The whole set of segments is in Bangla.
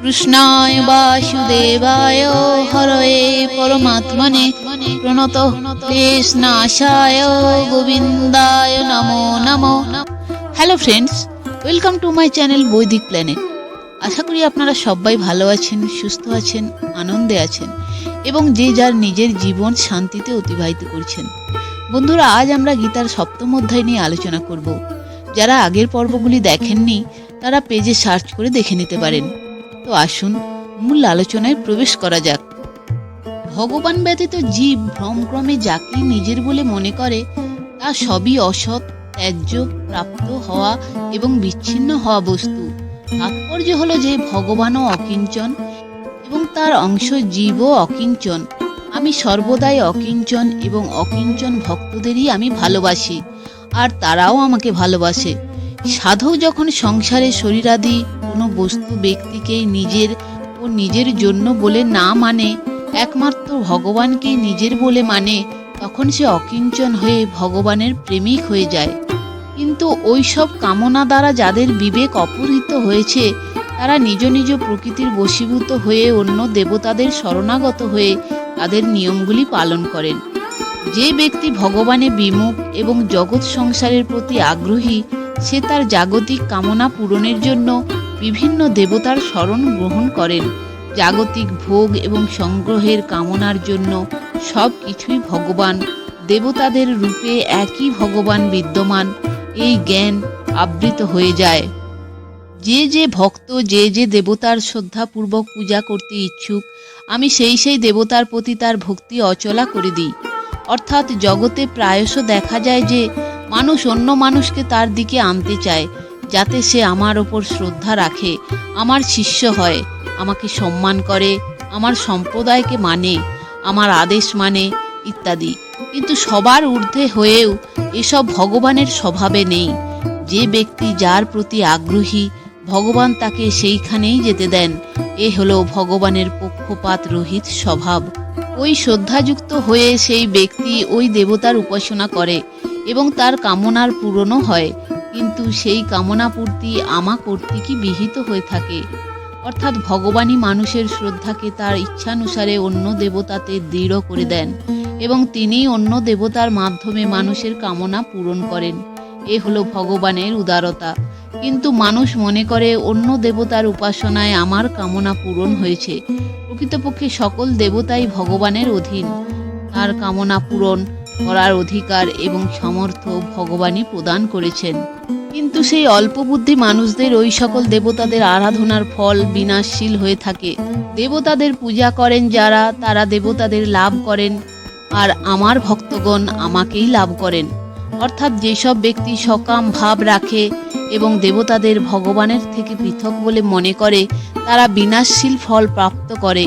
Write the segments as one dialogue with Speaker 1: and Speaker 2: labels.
Speaker 1: কৃষ্ণায় বাসুদেবায় হরয়ে পরমাত্মনে প্রণত ক্লেশনাশায় গোবিন্দায় নমো নমো। Hello friends, welcome to my channel বৈদিক প্ল্যানেট। আশা করি আপনারা সবাই ভালো আছেন, সুস্থ আছেন, আনন্দে আছেন এবং যে যার নিজের জীবন শান্তিতে অতিবাহিত করছেন। বন্ধুরা, আজ আমরা গীতার সপ্তম অধ্যায় নিয়ে আলোচনা করব। যারা আগের পর্বগুলি দেখেননি তারা পেজে সার্চ করে দেখে নিতে পারেন। তো আসুন মূল আলোচনায় প্রবেশ করা যাক। ভগবান ব্যতীত জীব ভ্রমক্রমে যাকে নিজের বলে মনে করে তা সবই অসৎ, ত্যায্য, প্রাপ্ত হওয়া এবং বিচ্ছিন্ন হওয়া বস্তু। তাৎপর্য হলো যে ভগবানও অকিঞ্চন এবং তার অংশ জীবও অকিঞ্চন। আমি সর্বদাই অকিঞ্চন এবং অকিঞ্চন ভক্তদেরই আমি ভালোবাসি, আর তারাও আমাকে ভালোবাসে। সাধক যখন সংসারে শরীরাদি কোনো বস্তু ব্যক্তিকেই নিজের ও নিজের জন্য বলে না মানে, একমাত্র ভগবানকেই নিজের বলে মানে, তখন সে অকিঞ্চন হয়ে ভগবানের প্রেমিক হয়ে যায়। কিন্তু ওই সব কামনা দ্বারা যাদের বিবেক অপহৃত হয়েছে, তারা নিজ নিজ প্রকৃতির বশীভূত হয়ে অন্য দেবতাদের শরণাগত হয়ে তাদের নিয়মগুলি পালন করেন। যে ব্যক্তি ভগবানে বিমুখ এবং জগৎ সংসারের প্রতি আগ্রহী, সে তার জাগতিক কামনা পূরণের জন্য বিভিন্ন দেবতার শরণ গ্রহণ করেন। জাগতিক ভোগ এবং সংগ্রহের কামনার জন্য সব কিছুই ভগবান, দেবতাদের রূপে একই ভগবান বিদ্যমান, এই জ্ঞান আবৃত হয়ে যায়। যে যে ভক্ত যে যে দেবতার শ্রদ্ধাপূর্বক পূজা করতে ইচ্ছুক, আমি সেই দেবতার প্রতি তার ভক্তি অচলা করে দিই। অর্থাৎ জগতে প্রায়শ দেখা যায় যে মানুষ অন্য মানুষকে তার দিকে আনতে চায়, যাতে সে আমার ওপর শ্রদ্ধা রাখে, আমার শিষ্য হয়, আমাকে সম্মান করে, আমার সম্প্রদায়কে মানে, আমার আদেশ মানে ইত্যাদি। কিন্তু সবার ঊর্ধ্বে হয়েও এসব ভগবানের স্বভাবে নেই। যে ব্যক্তি যার প্রতি আগ্রহী, ভগবান তাকে সেইখানেই যেতে দেন। এ হলো ভগবানের পক্ষপাত রহিত স্বভাব। ওই শ্রদ্ধাযুক্ত হয়ে সেই ব্যক্তি ওই দেবতার উপাসনা করে এবং তার কামনার পূরণও হয়। কিন্তু সেই কামনা পূর্তি আমা কর্তৃকই বিহিত হয়ে থাকে। অর্থাৎ ভগবানই মানুষের শ্রদ্ধাকে তার ইচ্ছানুসারে অন্য দেবতাতে দৃঢ় করে দেন এবং তিনিই অন্য দেবতার মাধ্যমে মানুষের কামনা পূরণ করেন। এ হলো ভগবানের উদারতা। কিন্তু মানুষ মনে করে অন্য দেবতার উপাসনায় আমার কামনা পূরণ হয়েছে। প্রকৃতপক্ষে সকল দেবতাই ভগবানের অধীন। তার কামনা পূরণ করার অধিকার এবং সামর্থ্য ভগবানই প্রদান করেছেন। কিন্তু সেই অল্প বুদ্ধি মানুষদের ওই সকল দেবতাদের আরাধনার ফল বিনাশশীল হয়ে থাকে। দেবতাদের পূজা করেন যারা, তারা দেবতাদের লাভ করেন, আর আমার ভক্তগণ আমাকেই লাভ করেন। অর্থাৎ যেসব ব্যক্তি সকাম ভাব রাখে এবং দেবতাদের ভগবানের থেকে পৃথক বলে মনে করে, তারা বিনাশশীল ফল প্রাপ্ত করে।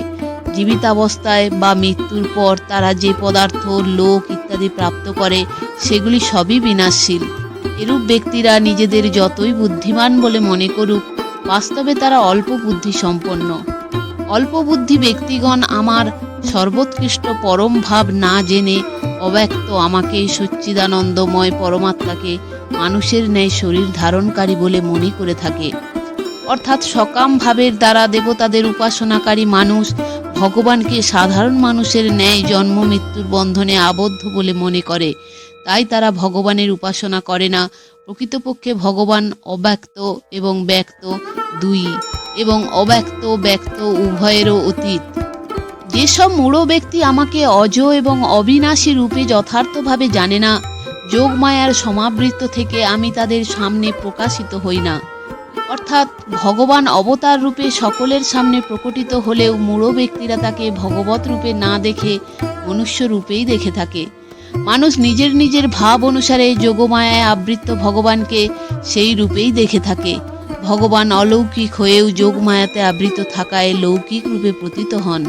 Speaker 1: জীবিতাবস্থায় বা মৃত্যুর পর তারা যে পদার্থ, লোক ইত্যাদি প্রাপ্ত করে, সেগুলি সবই বিনাশশীল। এরূপ ব্যক্তিরা নিজেদের যতই বুদ্ধিমান বলে মনে করুক, বাস্তবে তারা অল্প বুদ্ধি সম্পন্ন। অল্প বুদ্ধি ব্যক্তিগণ আমার সর্বোৎকৃষ্ট পরম ভাব না জেনে অব্যক্ত আমাকে, সচ্চিদানন্দময় পরমাত্মাকে মানুষের ন্যায় শরীর ধারণকারী বলে মনে করে থাকে। অর্থাৎ সকাম ভাবের দ্বারা দেবতাদের উপাসনাকারী মানুষ ভগবানকে সাধারণ মানুষের ন্যায় জন্ম মৃত্যুর বন্ধনে আবদ্ধ বলে মনে করে। তাই তারা ভগবানের উপাসনা করে না। প্রকৃতপক্ষে ভগবান অব্যক্ত এবং ব্যক্ত দুই, এবং অব্যক্ত ব্যক্ত উভয়েরও অতীত। যেসব মূঢ় ব্যক্তি আমাকে অজ এবং অবিনাশী রূপে যথার্থভাবে জানে না, যোগমায়ার সমাবৃত্ত থেকে আমি তাদের সামনে প্রকাশিত হই না। অর্থাৎ ভগবান অবতার রূপে সকলের সামনে প্রকটিত হলেও মূঢ় ব্যক্তিরা তাকে ভগবত রূপে না দেখে মনুষ্য রূপেই দেখে থাকে। মানুষ নিজের নিজের ভাব অনুসারে যোগমায়ায় আবৃত ভগবানকে সেই রূপেই দেখে থাকে। ভগবান অলৌকিক হয়েও যোগমায়াতে আবৃত থাকায় লৌকিক রূপে প্রতীত হন।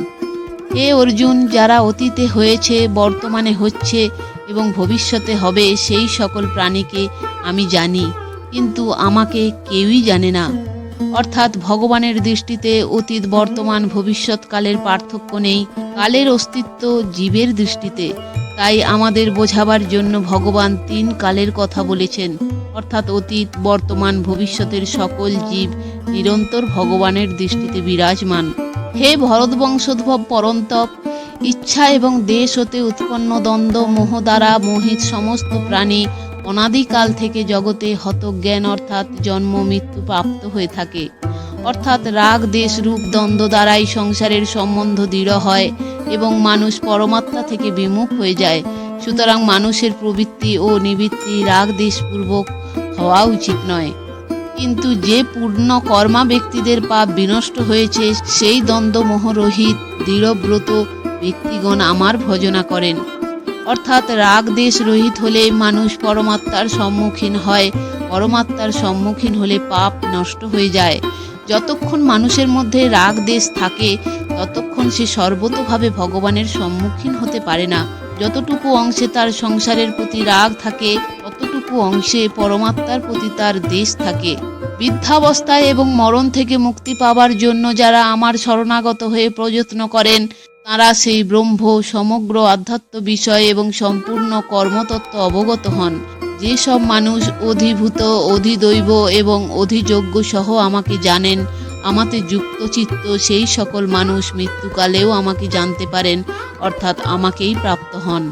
Speaker 1: হে অর্জুন, যারা অতীতে হয়েছে, বর্তমানে হচ্ছে এবং ভবিষ্যতে হবে, সেই সকল প্রাণীকে আমি জানি, কিন্তু আমাকে কেউই জানে না। অর্থাৎ ভগবানের দৃষ্টিতে অতীত, বর্তমান, ভবিষ্যৎকালের পার্থক্য নেই। কালের অস্তিত্ব জীবের দৃষ্টিতে। তাই আমাদের বোঝাবার জন্য ভগবান 3 কালের কথা বলেছেন। অর্থাৎ অতীত, বর্তমান, ভবিষ্যতের সকল জীব নিরন্তর ভগবানের দৃষ্টিতে বিরাজমান। হে ভরতবংশোদ্ভব পরন্তপ, ইচ্ছা এবং দেশ হতে উৎপন্ন দ্বন্দ্ব মোহ দ্বারা মোহিত সমস্ত প্রাণী অনাদিকাল থেকে জগতে হতজ্ঞান অর্থাৎ জন্ম মৃত্যু প্রাপ্ত হয়ে থাকে। অর্থাৎ রাগ দেশ রূপ দ্বন্দ্ব দ্বারাই সংসারের সম্বন্ধ দৃঢ় হয় এবং মানুষ পরমাত্মা থেকে বিমুখ হয়ে যায়। সুতরাং মানুষের প্রবৃত্তি ও নিবৃত্তি রাগ দেশপূর্বক হওয়া উচিত নয়। কিন্তু যে পূর্ণ কর্মা ব্যক্তিদের পাপ বিনষ্ট হয়েছে, সেই দ্বন্দ্ব মোহরহিত দৃঢ়ব্রত ব্যক্তিগণ আমার ভজনা করেন। অর্থাৎ রাগ দেশ রহিত হলে মানুষ পরমাত্মার সম্মুখীন হয়, পরমাত্মার সম্মুখীন হলে পাপ নষ্ট হয়ে যায়। যতক্ষণ মানুষের মধ্যে রাগ দেশ থাকে ততক্ষণ সে সর্বতোভাবে ভগবানের সম্মুখীন হতে পারে না। যতটুকু অংশে তার সংসারের প্রতি রাগ থাকে ততটুকু অংশে পরমাত্মার প্রতি তার দেশ থাকে। বৃদ্ধাবস্থায় এবং মরণ থেকে মুক্তি পাবার জন্য যারা আমার শরণাগত হয়ে প্রযত্ন করেন, তাঁরা সেই ব্রহ্ম সমগ্র আধ্যাত্ম বিষয় এবং সম্পূর্ণ কর্মতত্ত্ব অবগত হন। যেসব মানুষ অধিভূত, অধিদৈব এবং অধিযোগ্য সহ আমাকে জানেন, আমাতে যুক্ত চিত্ত, সেই সকল মানুষ মৃত্যুকালেও আমাকে জানতে পারেন, অর্থাৎ আমাকেই প্রাপ্ত হন।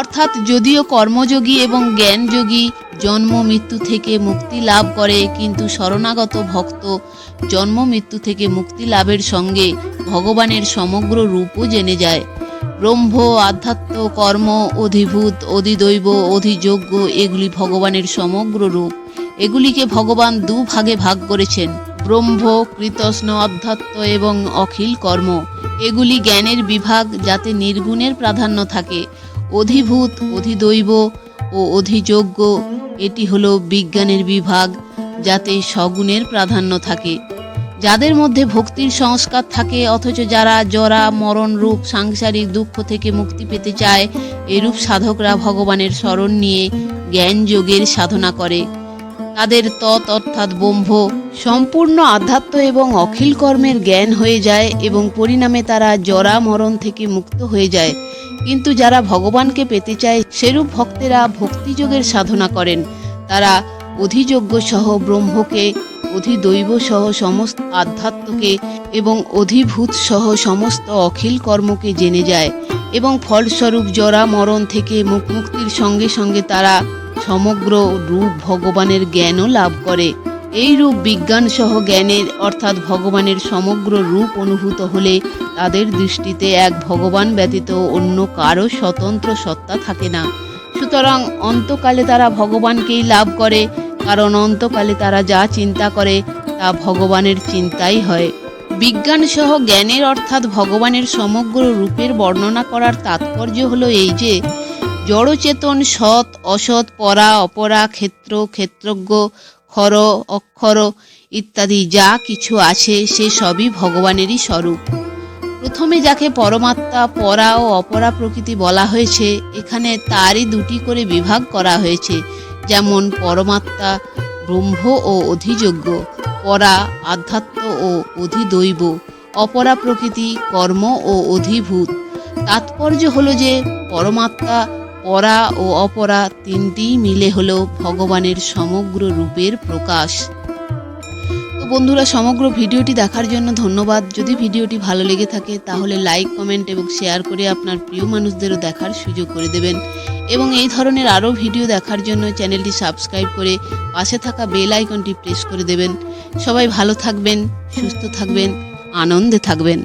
Speaker 1: অর্থাৎ যদিও কর্মযোগী এবং জ্ঞানযোগী জন্ম মৃত্যু থেকে মুক্তি লাভ করে, কিন্তু শরণাগত ভক্ত জন্ম মৃত্যু থেকে মুক্তি লাভের সঙ্গে ভগবানের সমগ্র রূপও জেনে যায়। ব্রহ্ম, আধ্যাত্ম, কর্ম, অধিভূত, অধিদৈব, অধিযোগ্য এগুলি ভগবানের সমগ্র রূপ। এগুলিকে ভগবান দুভাগে ভাগ করেছেন, ব্রহ্ম, কৃতস্ন, অধ্যাত্ম এবং অখিল কর্ম। এগুলি জ্ঞানের বিভাগ, যাতে নির্গুণের প্রাধান্য থাকে। অধিভূত, অধিদৈব ও অধিযোগ্য এটি হলো বিজ্ঞানের বিভাগ, যাতে সগুণের প্রাধান্য থাকে। যাদের মধ্যে ভক্তির সংস্কার থাকে অথচ যারা জরা মরণ রূপ সাংসারিক দুঃখ থেকে মুক্তি পেতে চায়, এরূপ সাধকরা ভগবানের শরণ নিয়ে জ্ঞান যোগের সাধনা করে। তাদের অর্থাৎ ব্রহ্ম সম্পূর্ণ আধ্যাত্ম এবং অখিল কর্মের জ্ঞান হয়ে যায় এবং পরিণামে তারা জরা মরণ থেকে মুক্ত হয়ে যায়। কিন্তু যারা ভগবানকে পেতে চায়, সেরূপ ভক্তেরা ভক্তিযোগের সাধনা করেন। তারা অধিযোগ্য সহ ব্রহ্মকে, অধিদৈব সহ সমস্ত আধ্যাত্মকে এবং অধিভূত সহ সমস্ত অখিল কর্মকে জেনে যায় এবং ফলস্বরূপ জরা মরণ থেকে মুক্তির সঙ্গে সঙ্গে তারা সমগ্র রূপ ভগবানের জ্ঞানও লাভ করে। এই রূপ বিজ্ঞান সহ জ্ঞানের অর্থাৎ ভগবানের সমগ্র রূপ অনুভূত হলে তাদের দৃষ্টিতে এক ভগবান ব্যতীত অন্য কারো স্বতন্ত্র সত্তা থাকে না। সুতরাং অন্তকালে তারা ভগবানকেই লাভ করে, কারণ অন্তকালে তারা যা চিন্তা করে তা ভগবানের চিন্তাই হয়। বিজ্ঞান সহ জ্ঞানের অর্থাৎ ভগবানের সমগ্র রূপের বর্ণনা করার তাৎপর্য হলো এই যে, জড়চেতন, সৎ, অসৎ, পরা, অপরা, ক্ষেত্র, ক্ষেত্রজ্ঞ, ক্ষর, অক্ষর ইত্যাদি যা কিছু আছে সে সবই ভগবানেরই স্বরূপ। প্রথমে যাকে পরমাত্মা, পরা ও অপরা প্রকৃতি বলা হয়েছে, এখানে তারই দুটি করে বিভাগ করা হয়েছে। যেমন পরমাত্মা ব্রহ্ম ও অধিযোগ্য, পরা আধ্যাত্ম ও অধিদৈব, অপরা প্রকৃতি কর্ম ও অধিভূত। তাৎপর্য হলো যে পরমাত্মা, পরা ও অপরা তিনটিই মিলে হলো ভগবানের সমগ্র রূপের প্রকাশ। তো বন্ধুরা, সমগ্র ভিডিওটি দেখার জন্য ধন্যবাদ। যদি ভিডিওটি ভালো লেগে থাকে তাহলে লাইক, কমেন্ট এবং শেয়ার করে আপনার প্রিয় মানুষদেরও দেখার সুযোগ করে দেবেন এবং এই ধরনের আরও ভিডিও দেখার জন্য চ্যানেলটি সাবস্ক্রাইব করে পাশে থাকা বেল আইকনটি প্রেস করে দেবেন। সবাই ভালো থাকবেন, সুস্থ থাকবেন, আনন্দে থাকবেন।